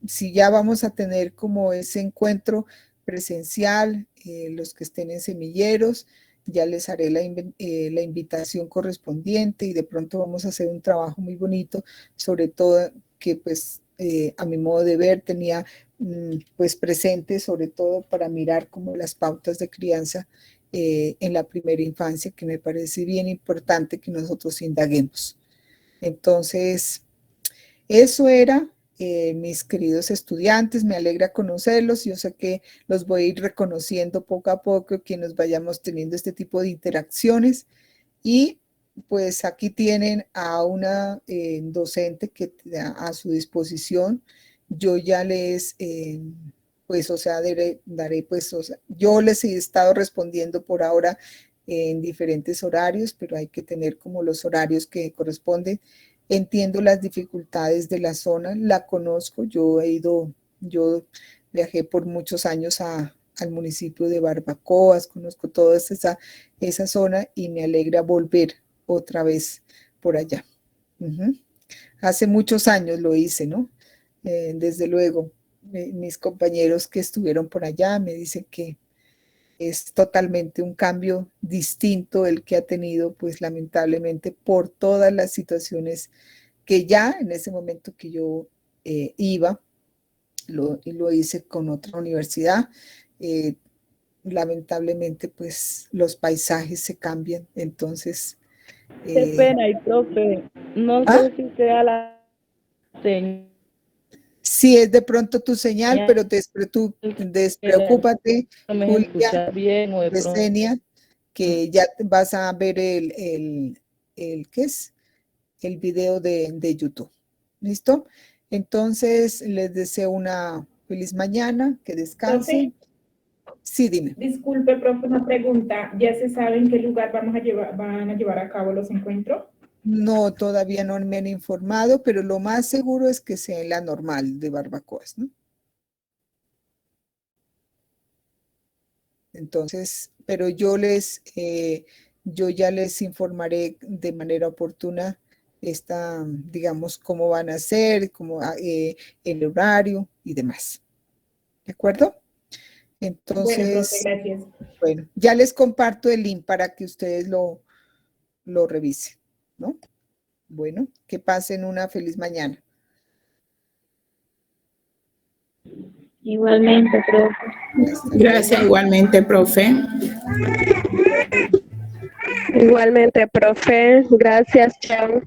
si ya vamos a tener como ese encuentro presencial, los que estén en semilleros, ya les haré la invitación correspondiente y de pronto vamos a hacer un trabajo muy bonito, sobre todo que pues a mi modo de ver tenía pues presente sobre todo para mirar como las pautas de crianza en la primera infancia, que me parece bien importante que nosotros indaguemos. Entonces, eso era, mis queridos estudiantes, me alegra conocerlos, yo sé que los voy a ir reconociendo poco a poco, que nos vayamos teniendo este tipo de interacciones y pues aquí tienen a una docente que a su disposición, yo ya les, pues o sea, daré pues, o sea, yo les he estado respondiendo por ahora en diferentes horarios, pero hay que tener como los horarios que corresponden. Entiendo las dificultades de la zona, la conozco, yo viajé por muchos años al municipio de Barbacoas, conozco toda esa zona y me alegra volver otra vez por allá. Hace muchos años lo hice, ¿no? Desde luego, mis compañeros que estuvieron por allá me dicen que es totalmente un cambio distinto el que ha tenido, pues lamentablemente por todas las situaciones que ya en ese momento que yo iba, lo hice con otra universidad, lamentablemente pues los paisajes se cambian, entonces... Qué pena, y profe, no sé si sea la señal. Sí, es de pronto tu señal, pero tú despreocúpate, Julia, Yesenia, que ya vas a ver ¿qué es? El video de YouTube. ¿Listo? Entonces, les deseo una feliz mañana, que descansen. Sí, dime. Disculpe, profe, una pregunta. ¿Ya se sabe en qué lugar van a llevar a cabo los encuentros? No, todavía no me han informado, pero lo más seguro es que sea en la normal de Barbacoas, ¿no? Entonces, pero yo ya les informaré de manera oportuna digamos, cómo van a ser, el horario y demás. ¿De acuerdo? Entonces, bueno, profe, gracias. Bueno, ya les comparto el link para que ustedes lo revisen, ¿no? Bueno, que pasen una feliz mañana. Igualmente, profe. Gracias, igualmente, profe. Igualmente, profe. Gracias, chao.